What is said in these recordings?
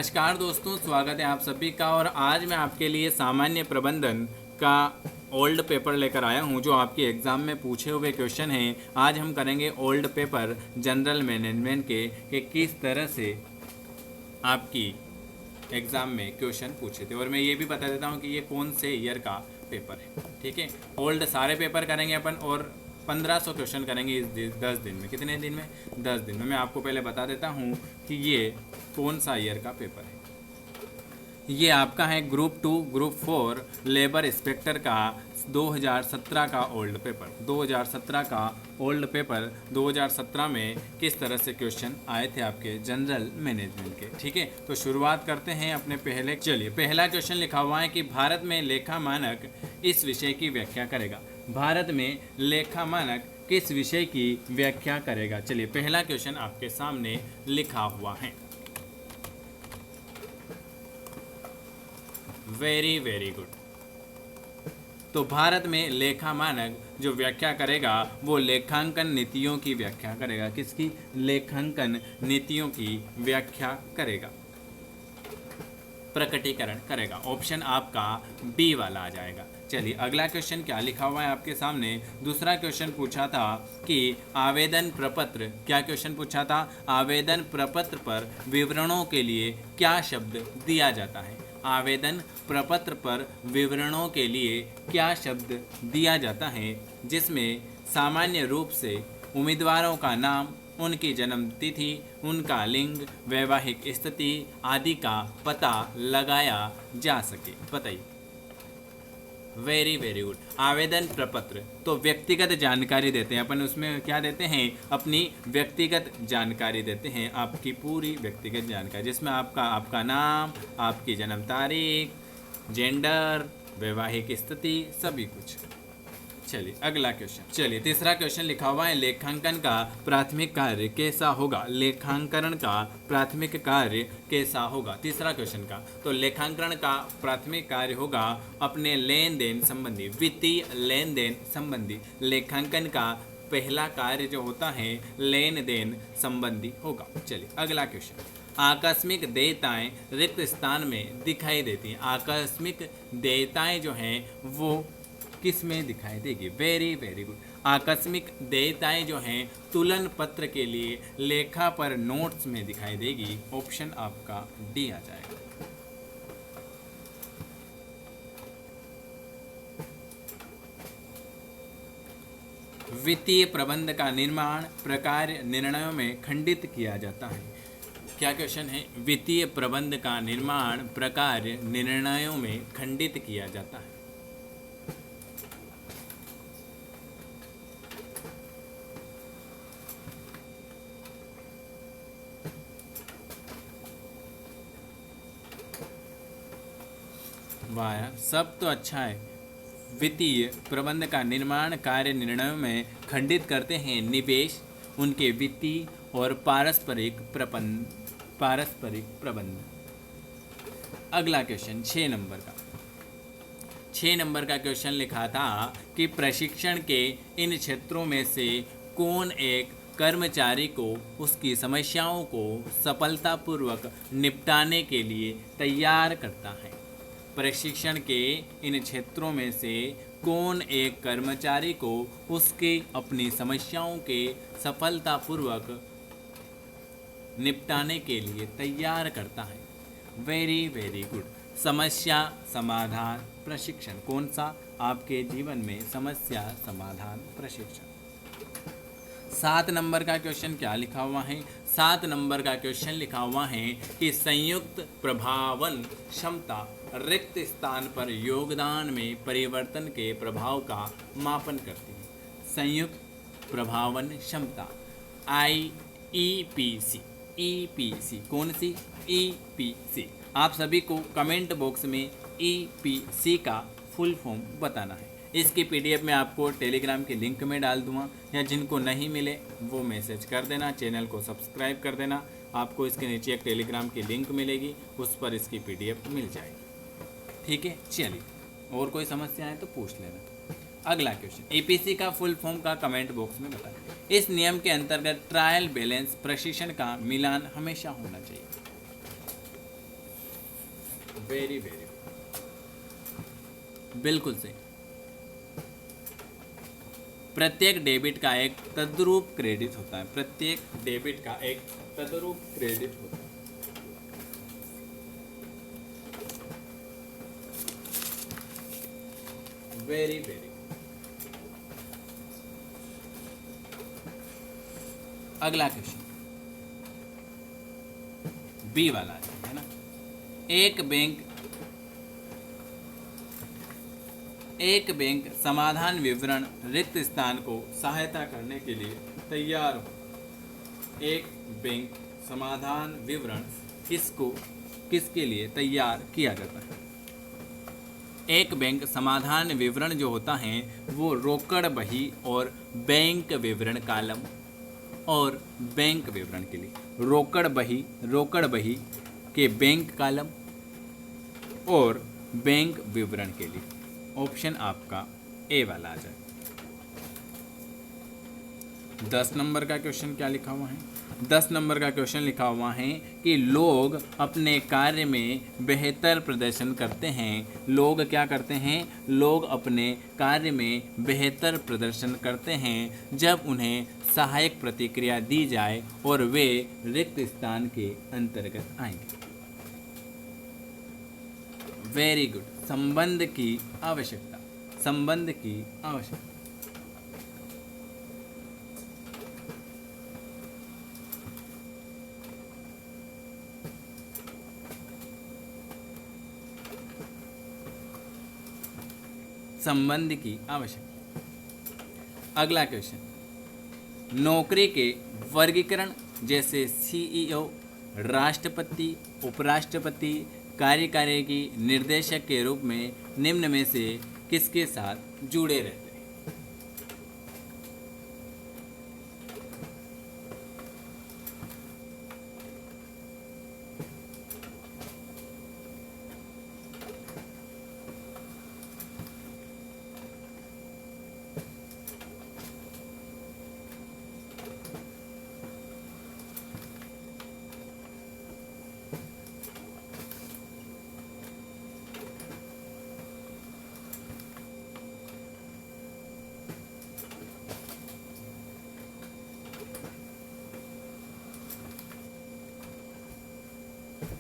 नमस्कार दोस्तों, स्वागत है आप सभी का। और आज मैं आपके लिए सामान्य प्रबंधन का ओल्ड पेपर लेकर आया हूं जो आपके एग्ज़ाम में पूछे हुए क्वेश्चन हैं। आज हम करेंगे ओल्ड पेपर जनरल मैनेजमेंट के कि किस तरह से आपकी एग्ज़ाम में क्वेश्चन पूछे थे। और मैं ये भी बता देता हूं कि ये कौन से ईयर का पेपर है। ठीक है, ओल्ड सारे पेपर करेंगे अपन और 1500 क्वेश्चन करेंगे इस 10 दिन में। कितने दिन में? 10 दिन में। मैं आपको पहले बता देता हूँ कि ये कौन सा ईयर का पेपर है। ये आपका है ग्रुप 2 ग्रुप 4 लेबर इंस्पेक्टर का 2017 का ओल्ड पेपर। 2017 का ओल्ड पेपर 2017 में किस तरह से क्वेश्चन आए थे आपके जनरल मैनेजमेंट के। ठीक है, तो शुरुआत करते हैं अपने पहले। चलिए, पहला क्वेश्चन लिखा हुआ है कि भारत में लेखा मानक इस विषय की व्याख्या करेगा। भारत में लेखा मानक किस विषय की व्याख्या करेगा। चलिए, पहला क्वेश्चन आपके सामने लिखा हुआ है। Very very good. तो भारत में लेखा मानक जो व्याख्या करेगा वो लेखांकन नीतियों की व्याख्या करेगा। किसकी? लेखांकन नीतियों की व्याख्या करेगा, प्रकटीकरण करेगा। ऑप्शन आपका बी वाला आ जाएगा। चलिए, अगला क्वेश्चन क्या लिखा हुआ है आपके सामने। दूसरा क्वेश्चन पूछा था कि आवेदन प्रपत्र, क्या क्वेश्चन पूछा था? आवेदन प्रपत्र पर विवरणों के लिए क्या शब्द दिया जाता है। आवेदन प्रपत्र पर विवरणों के लिए क्या शब्द दिया जाता है, जिसमें सामान्य रूप से उम्मीदवारों का नाम, उनकी जन्म तिथि, उनका लिंग, वैवाहिक स्थिति आदि का पता लगाया जा सके। बताइए। Very very good. आवेदन प्रपत्र तो व्यक्तिगत जानकारी देते हैं अपन। उसमें क्या देते हैं? अपनी व्यक्तिगत जानकारी देते हैं, आपकी पूरी व्यक्तिगत जानकारी, जिसमें आपका नाम, आपकी जन्म तारीख, जेंडर, वैवाहिक स्थिति, सभी कुछ। चलिए, अगला क्वेश्चन। चलिए, तीसरा क्वेश्चन लिखा हुआ है लेखांकन का प्राथमिक कार्य कैसा होगा। लेखांकन का प्राथमिक कार्य कैसा होगा, तीसरा क्वेश्चन का। तो लेखांकन का प्राथमिक कार्य होगा अपने लेन देन संबंधी, वित्तीय लेन देन संबंधी। लेखांकन का पहला कार्य जो होता है लेन देन संबंधी होगा। चलिए, अगला क्वेश्चन। आकस्मिक देयताएं रिक्त स्थान में दिखाई देती हैं। आकस्मिक देयताएं जो हैं वो किस में दिखाई देगी। Very very good. आकस्मिक देयताएं जो हैं तुलन पत्र के लिए लेखा पर नोट्स में दिखाई देगी। ऑप्शन आपका डी आ जाएगा। वित्तीय प्रबंध का निर्माण प्रकार निर्णयों में खंडित किया जाता है। क्या क्वेश्चन है? वित्तीय प्रबंध का निर्माण प्रकार निर्णयों में खंडित किया जाता है। वाह, सब तो अच्छा है। वित्तीय प्रबंध का निर्माण कार्य निर्णयों में खंडित करते हैं निवेश, उनके वित्तीय और पारस्परिक प्रबंध। अगला क्वेश्चन 6 नंबर का। 6 नंबर का क्वेश्चन लिखा था कि प्रशिक्षण के इन क्षेत्रों में से कौन एक कर्मचारी को उसकी समस्याओं को सफलतापूर्वक निपटाने के लिए तैयार करता है। प्रशिक्षण के इन क्षेत्रों में से कौन एक कर्मचारी को उसके अपनी समस्याओं के सफलतापूर्वक निपटाने के लिए तैयार करता है। Very very good. समस्या समाधान प्रशिक्षण। कौन सा? आपके जीवन में समस्या समाधान प्रशिक्षण। 7 नंबर का क्वेश्चन क्या लिखा हुआ है? 7 नंबर का क्वेश्चन लिखा हुआ है कि संयुक्त प्रभावन क्षमता रिक्त स्थान पर योगदान में परिवर्तन के प्रभाव का मापन करती है। संयुक्त प्रभावन क्षमता ईपीसी। कौन सी? ईपीसी। आप सभी को कमेंट बॉक्स में ईपीसी का फुल फॉर्म बताना है। इसकी पीडीएफ मैं आपको टेलीग्राम के लिंक में डाल दूंगा, या जिनको नहीं मिले वो मैसेज कर देना, चैनल को सब्सक्राइब कर देना। आपको इसके नीचे एक टेलीग्राम की लिंक मिलेगी, उस पर इसकी पीडीएफ मिल जाएगी। ठीक है, चलिए, और कोई समस्या है तो पूछ लेना। अगला क्वेश्चन। ईपीसी का फुल फॉर्म का कमेंट बॉक्स में बताएं। इस नियम के अंतर्गत ट्रायल बैलेंस प्रशिक्षण का मिलान हमेशा होना चाहिए। वेरी वेरी, बिल्कुल सही। प्रत्येक डेबिट का एक तद्रूप क्रेडिट होता है, प्रत्येक डेबिट का एक तद्रूप क्रेडिट होता है। वेरी वेरी, अगला क्वेश्चन बी वाला है ना। एक बैंक समाधान विवरण रिक्त स्थान को सहायता करने के लिए तैयार हो। एक बैंक समाधान विवरण किसके लिए तैयार किया जाता है? एक बैंक समाधान विवरण जो होता है वो रोकड़ बही और बैंक विवरण कॉलम और बैंक विवरण के लिए, रोकड़ बही के बैंक कॉलम और बैंक विवरण के लिए। ऑप्शन आपका ए वाला आ जाए। 10 नंबर का क्वेश्चन क्या लिखा हुआ है? 10 नंबर का क्वेश्चन लिखा हुआ है कि लोग अपने कार्य में बेहतर प्रदर्शन करते हैं। लोग क्या करते हैं? लोग अपने कार्य में बेहतर प्रदर्शन करते हैं जब उन्हें सहायक प्रतिक्रिया दी जाए और वे रिक्त स्थान के अंतर्गत आएंगे। वेरी गुड, संबंध की आवश्यकता, संबंध की आवश्यकता। संबंध की आवश्यकता। अगला क्वेश्चन, नौकरी के वर्गीकरण जैसे सीईओ, राष्ट्रपति, उपराष्ट्रपति, कार्यकारी निर्देशक के रूप में निम्न में से किसके साथ जुड़े रहते हैं?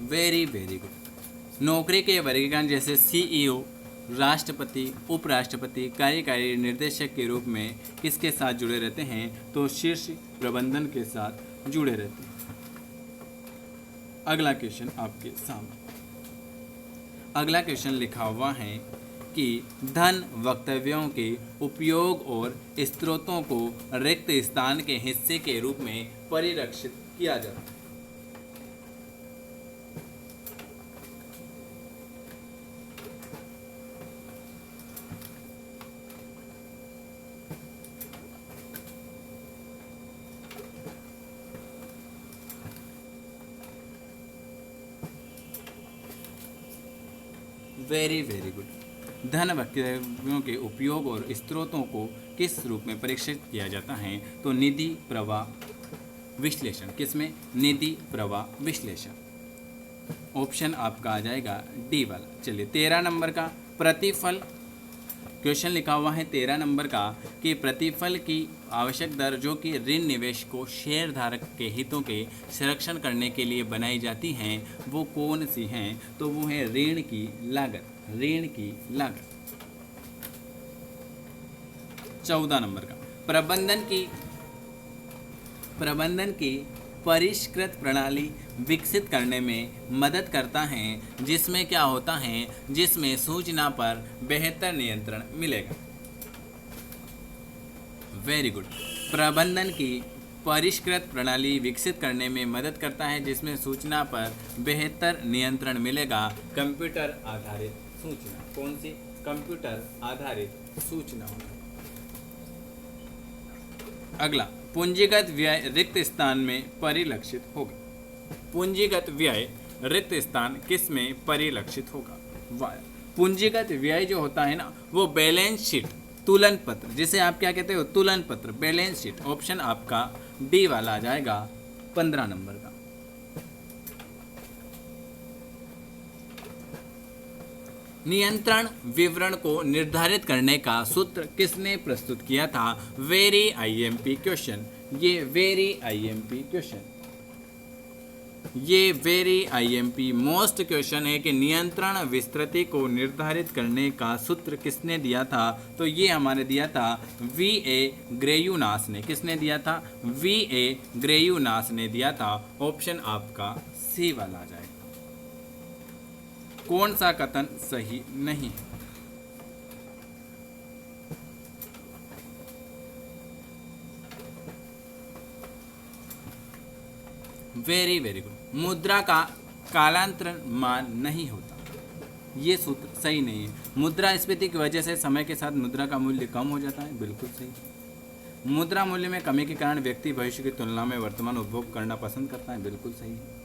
Very very good. नौकरी के वर्गीकरण जैसे सीईओ, राष्ट्रपति, उपराष्ट्रपति, कार्यकारी निर्देशक के रूप में किसके साथ जुड़े रहते हैं? तो शीर्ष प्रबंधन के साथ जुड़े रहते हैं। अगला क्वेश्चन आपके सामने, अगला क्वेश्चन लिखा हुआ है कि धन वक्तव्यों के उपयोग और स्रोतों को रिक्त स्थान के हिस्से के रूप में परिरक्षित किया जाता है। Very very good. धन वक्तव्यों के उपयोग और स्रोतों को किस रूप में परीक्षित किया जाता है? तो निधि प्रवाह विश्लेषण। किसमें? निधि प्रवाह विश्लेषण। ऑप्शन आपका आ जाएगा डी वाला। चलिए 13 नंबर का प्रतिफल क्वेश्चन लिखा हुआ है 13 नंबर का कि प्रतिफल की आवश्यक दर जो कि ऋण निवेश को शेयर धारक के हितों के संरक्षण करने के लिए बनाई जाती हैं वो कौन सी हैं? तो वो है ऋण की लागत, ऋण की लागत। 14 नंबर का प्रबंधन की परिष्कृत प्रणाली विकसित करने में मदद करता है जिसमें क्या होता है? जिसमें सूचना पर बेहतर नियंत्रण मिलेगा। Very good. प्रबंधन की परिष्कृत प्रणाली विकसित करने में मदद करता है जिसमें सूचना पर बेहतर नियंत्रण मिलेगा। कंप्यूटर आधारित सूचना। कौन सी? कंप्यूटर आधारित सूचना। अगला, पूंजीगत व्यय रिक्त स्थान में परिलक्षित होगा। पूंजीगत व्यय रिक्त स्थान किस में परिलक्षित होगा? पूंजीगत व्यय जो होता है ना वो बैलेंस शीट, तुलन पत्र, जिसे आप क्या कहते हो? तुलन पत्र, बैलेंस शीट। ऑप्शन आपका डी वाला आ जाएगा 15 नंबर का। नियंत्रण विवरण को निर्धारित करने का सूत्र किसने प्रस्तुत किया था? वेरी आईएमपी क्वेश्चन, ये वेरी आईएमपी क्वेश्चन, ये वेरी आईएमपी मोस्ट क्वेश्चन है कि नियंत्रण विस्तृति को निर्धारित करने का सूत्र किसने दिया था? तो ये हमारे दिया था वी.ए. ग्रेयुनास ने। किसने दिया था? वी.ए. ग्रेयुनास ने दिया था। ऑप्शन आपका सी वाला आ जाएगा। कौन सा कथन सही नहीं है? Very very good. मुद्रा का कालांतरण मान नहीं होता, ये सूत्र सही नहीं है। मुद्रास्फीति की वजह से समय के साथ मुद्रा का मूल्य कम हो जाता है, बिल्कुल सही। मुद्रा मूल्य में कमी के कारण व्यक्ति भविष्य की तुलना में वर्तमान उपभोग करना पसंद करता है, बिल्कुल सही है।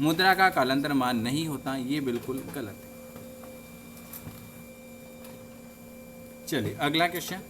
मुद्रा का कालांतर मान नहीं होता, ये बिल्कुल गलत है। चलिए अगला क्वेश्चन।